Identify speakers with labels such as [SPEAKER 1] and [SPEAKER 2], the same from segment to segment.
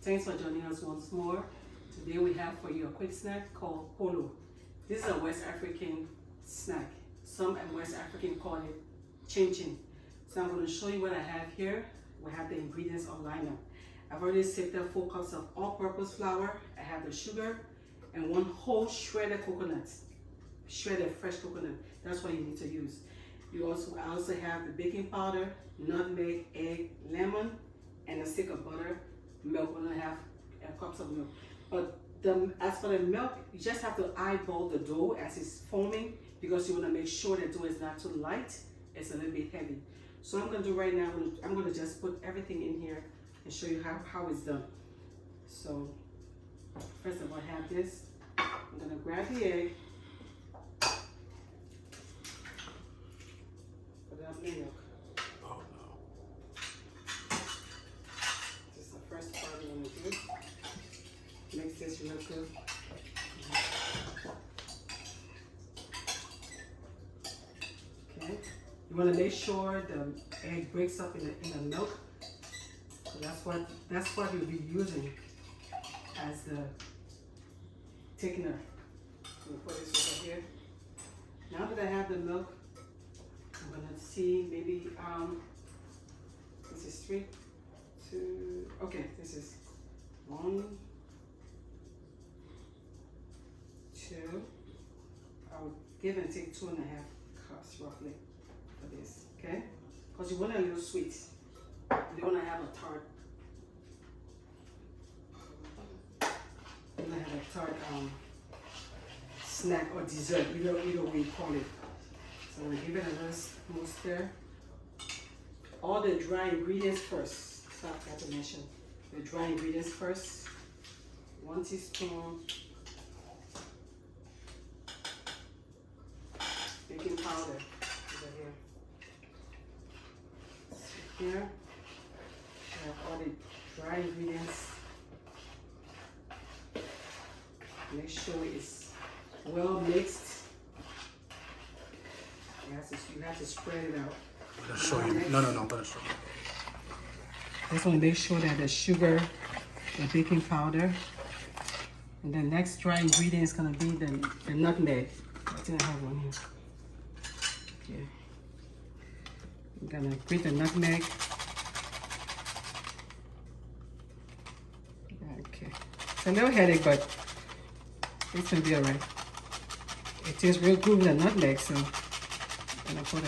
[SPEAKER 1] Thanks for joining us once more. Today we have for you a quick snack called Pollo. This is a West African snack. Some West African call it chin chin. So I'm going to show you what I have here. We have the ingredients all lined up. I've already sifted 4 cups of all-purpose flour. I have the sugar and 1 whole shredded coconut. Shredded fresh coconut. That's what you need to use. I also have the baking powder, nutmeg, egg, lemon, and a stick of butter, milk, 1.5 cups of milk. But as for the milk, you just have to eyeball the dough as it's forming because you want to make sure the dough is not too light. It's a little bit heavy. So what I'm going to do right now, I'm going to just put everything in here and show you how it's done. So first of all, I have this. I'm going to grab the egg, put it up in the milk.
[SPEAKER 2] Oh no.
[SPEAKER 1] This is the first part we're going to do. Mix this real good. Okay. You want to make sure the egg breaks up in the milk. So that's what you'll be using as the thickener. I'm gonna put this over here. Now that I have the milk, I'm gonna see maybe this is 3, 2. Okay, this is 1, 2. I would give and take 2.5 cups roughly for this. Okay, because you want a little sweet. You want to have a tart. You want to have a tart snack or dessert, either way you call it. So I'm going to give it a little smooth stir. All the dry ingredients first. So I forgot to mention the dry ingredients first. 1 teaspoon baking powder over here. Here. I have all the dry ingredients. Make sure it's well mixed. You have to spread it out.
[SPEAKER 2] I'm gonna show you. No, I'm gonna show you.
[SPEAKER 1] Just want to make sure that the sugar, the baking powder, and the next dry ingredient is gonna be the nutmeg. I think I have one here. Okay. I'm gonna grate the nutmeg. Okay. It's a little headache, but it's gonna be alright. It tastes real good with the nutmeg, so I'm gonna put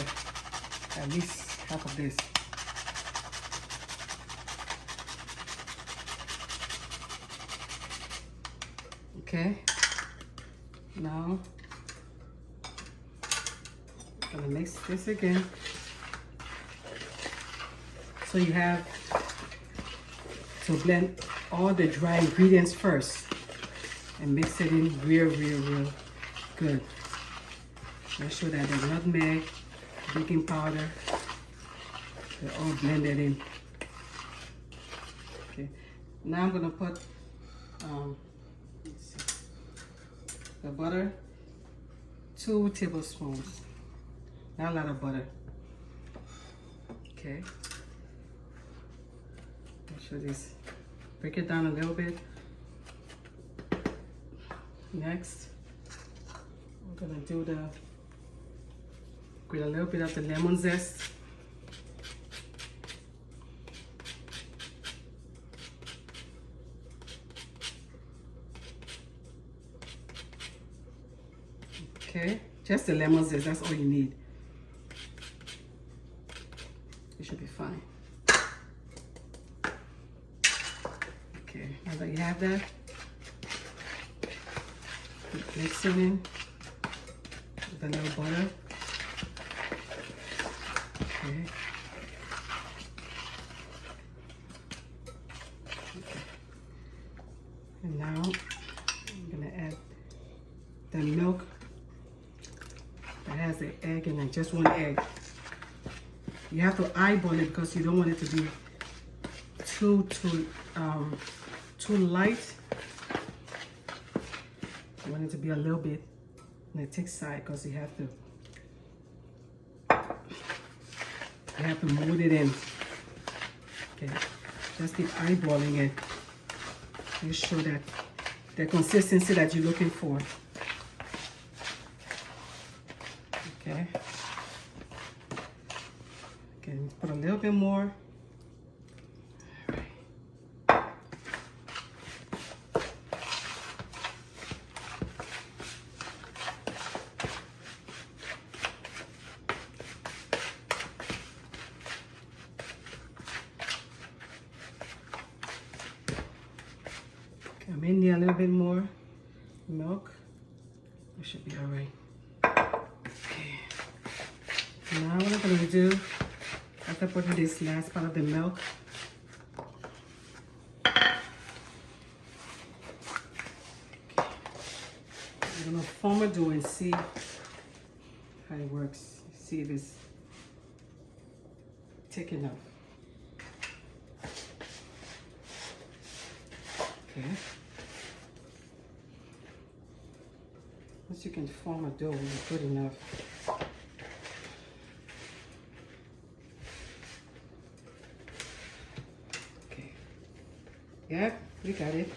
[SPEAKER 1] at least half of this. Okay. Now I'm gonna mix this again. So you have to blend all the dry ingredients first and mix it in real good. Make sure that the nutmeg, baking powder, they're all blended in. Okay. Now I'm gonna put the butter, 2 tablespoons. Not a lot of butter. Okay. Make sure this, break it down a little bit. Next, we're gonna do grate a little bit of the lemon zest. Okay, just the lemon zest, that's all you need. It should be fine. Okay, now that you have that, mix it in with a little butter. Okay. And now I'm gonna add the milk that has the egg in it, just 1 egg. You have to eyeball it because you don't want it to be too light. You want it to be a little bit on the thick side because you have to mold it in. Okay, just keep eyeballing it. Make sure that the consistency that you're looking for. Okay. Okay, put a little bit more. I may need a little bit more milk. It should be all right. Okay. Now what I'm gonna do, after putting this last part of the milk, I'm gonna form a dough and see how it works. See if it's thick enough. Okay. Once you can form a dough, it's good enough. Okay. Yeah, we got it.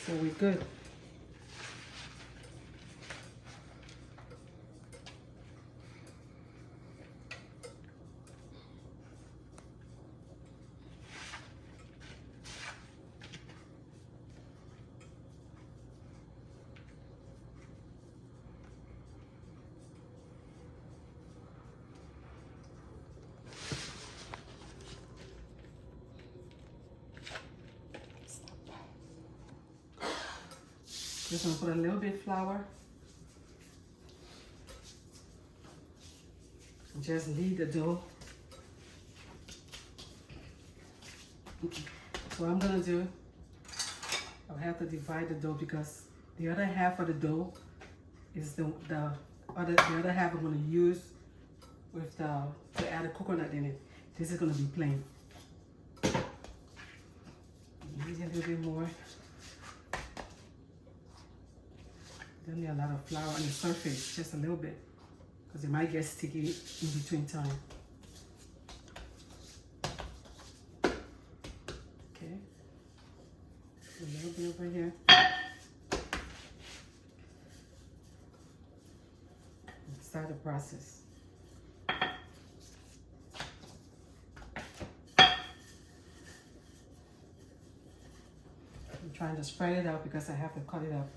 [SPEAKER 1] So we're good. Just gonna put a little bit of flour. Just knead the dough. So what I'm gonna do, I'll have to divide the dough because the other half of the dough is the other half I'm gonna use with to add a coconut in it. This is gonna be plain. Maybe a little bit more. Don't need a lot of flour on the surface, just a little bit, because it might get sticky in between time. Okay, a little bit over here. Let's start the process. I'm trying to spread it out because I have to cut it up.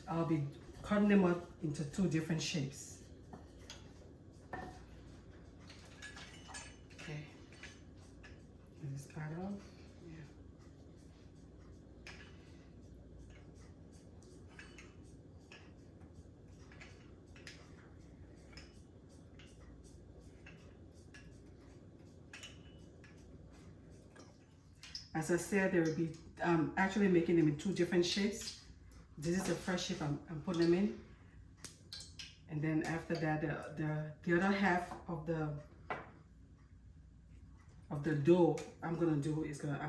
[SPEAKER 1] I'll be cutting them up into 2 different shapes. Okay. Just cut off. Yeah. As I said, there will be actually making them in 2 different shapes. This is the first shape I'm putting them in, and then after that, the other half of the dough I'm gonna do is gonna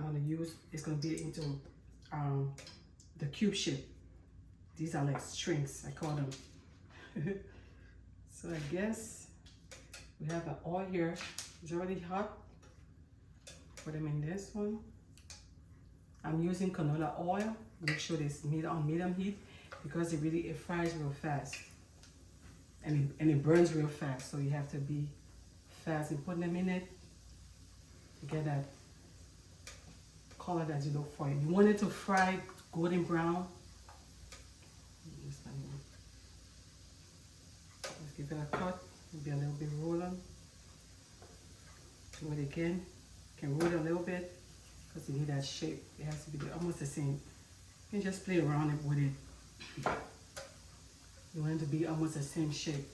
[SPEAKER 1] be into the cube shape. These are like strings, I call them. So I guess we have an oil here. It's already hot. Put them in this one. I'm using canola oil. Make sure it's on medium heat because it fries real fast and it burns real fast. So you have to be fast in putting them in it to get that color that you look for. You want it to fry golden brown. Let's give it a cut. Maybe a little bit rolling. Do it again. You can roll it a little bit because you need that shape. It has to be almost the same. You can just play around it with it. You want it to be almost the same shape.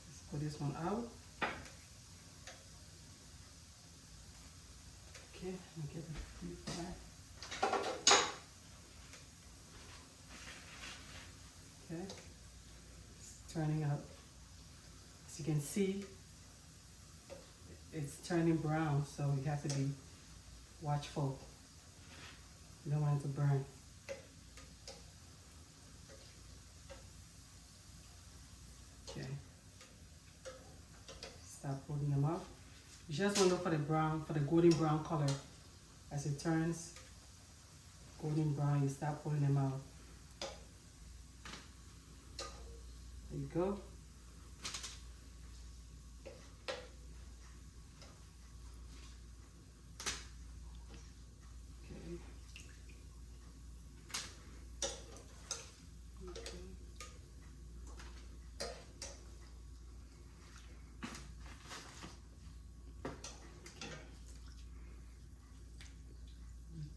[SPEAKER 1] Let's put this one out. Okay, let me get the deep fry. Okay, it's turning out. As you can see, it's turning brown, so you have to be watchful. You don't want it to burn. Okay. start pulling them up. You just want to look for the brown, for the golden brown color. As it turns golden brown, you start pulling them out. There you go.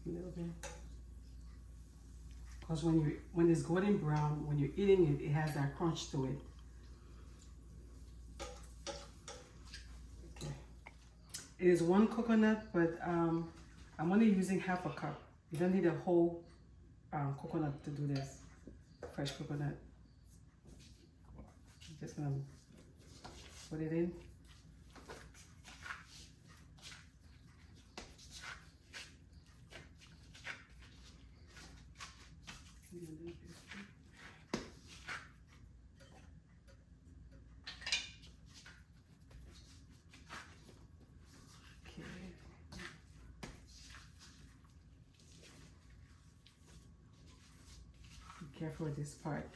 [SPEAKER 1] A little bit, because when it's golden brown, when you're eating it, it has that crunch to it. Okay, it is 1 coconut, but I'm only using half a cup. You don't need a whole coconut to do this. Fresh coconut. I'm just gonna put it in. Be careful with this part.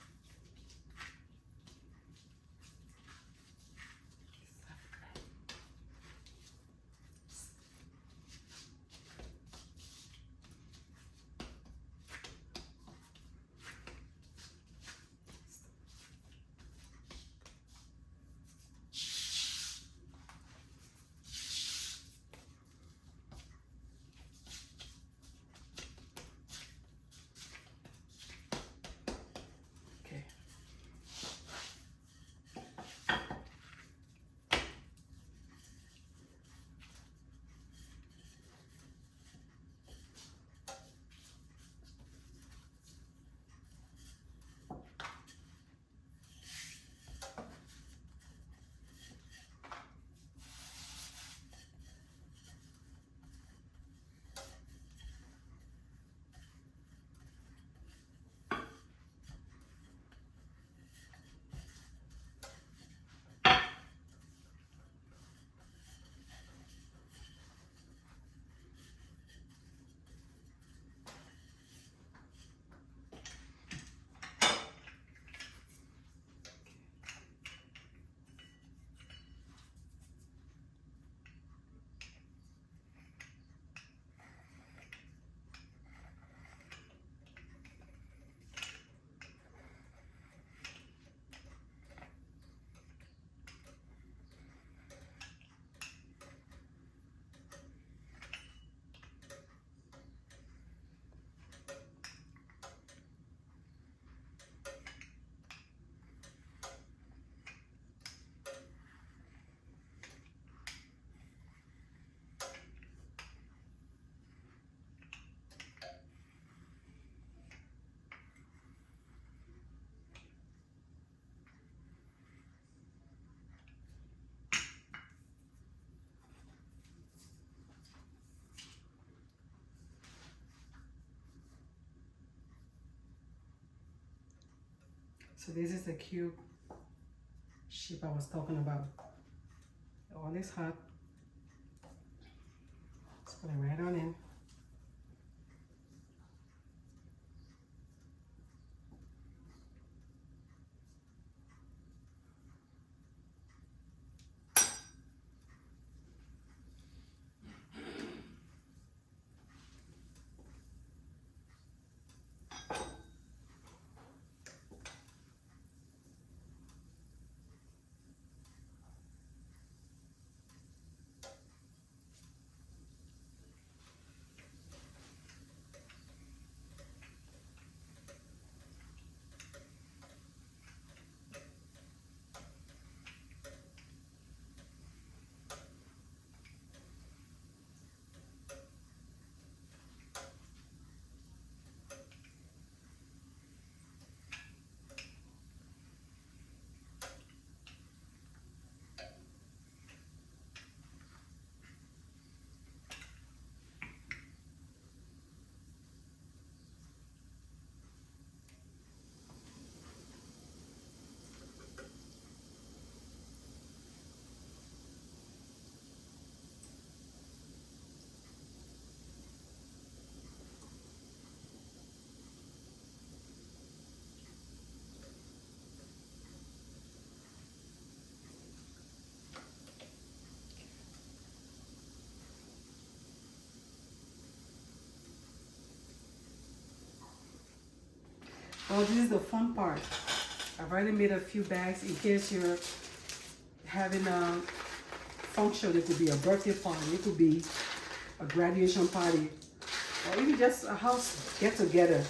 [SPEAKER 1] So this is the cube shape I was talking about. All is hot. Just put it right on in. Well, this is the fun part. I've already made a few bags in case you're having a function. It could be a birthday party, it could be a graduation party, or even just a house get together.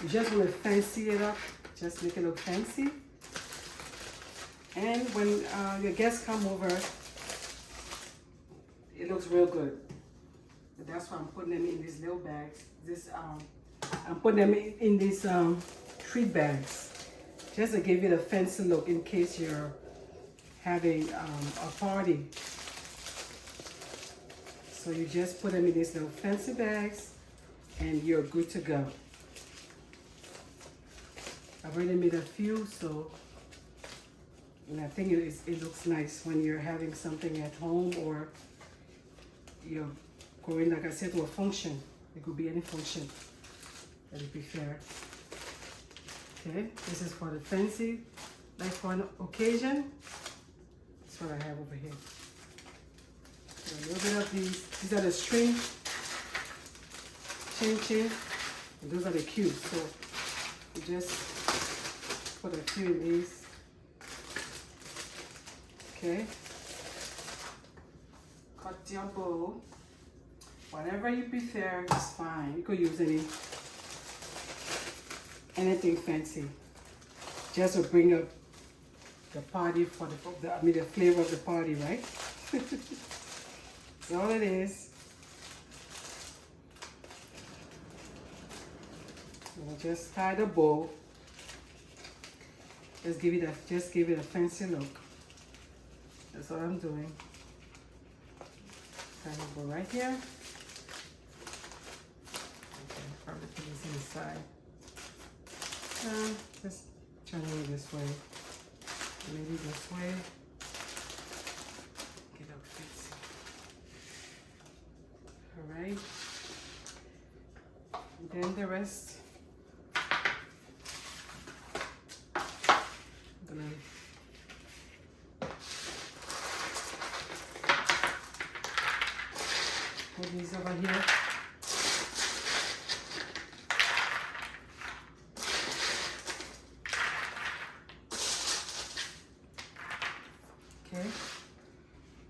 [SPEAKER 1] You just want to fancy it up, just make it look fancy. And when your guests come over, it looks real good. So that's why I'm putting them in these little bags. I'm putting them in these treat bags, just to give it a fancy look in case you're having a party. So you just put them in these little fancy bags and you're good to go. I've already made a few, so and I think it looks nice when you're having something at home or you're going, like I said, to a function. It could be any function that you prefer. Okay, this is for the fancy, like for an occasion. That's what I have over here. So a little bit of these. These are the string chin, and those are the cubes. So you just put a few in these. Okay. Cut your bowl. Whatever you prefer is fine. You could use anything fancy, just to bring up the party for the flavor of the party, right? That's all it is. We'll just tie the bow. Just give it a fancy look. That's what I'm doing. Tie the bow right here. Okay, probably put this inside. Just turn it this way. Maybe this way. Get up fancy. Alright. Then the rest. I'm gonna put these over here. Okay.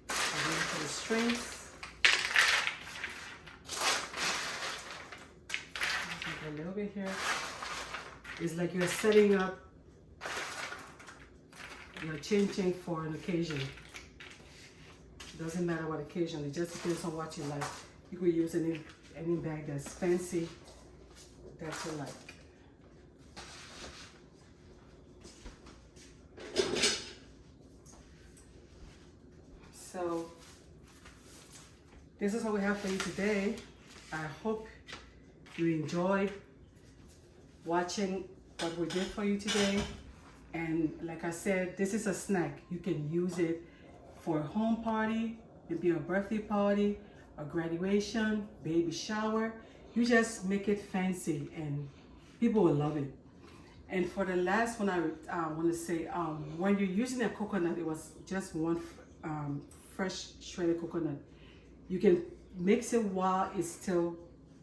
[SPEAKER 1] And then for the strings. A little bit here. It's like you're setting up your chin for an occasion. Doesn't matter what occasion, it just depends on what you like. You could use any bag that's fancy that you like. So this is what we have for you today. I hope you enjoyed watching what we did for you today. And like I said, this is a snack. You can use it for a home party, maybe a birthday party, a graduation, baby shower. You just make it fancy and people will love it. And for the last one, I want to say, when you're using a coconut, it was just one fresh shredded coconut. You can mix it while it's still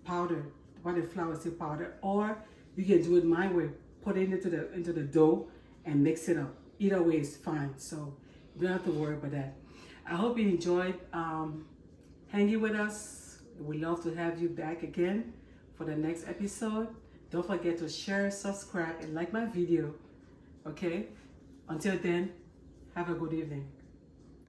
[SPEAKER 1] powdered, while the flour is still powdered, or you can do it my way, put it into the dough and mix it up. Either way is fine, so you don't have to worry about that. I hope you enjoyed hanging with us. We'd love to have you back again for the next episode. Don't forget to share, subscribe, and like my video. Okay? Until then, have a good evening.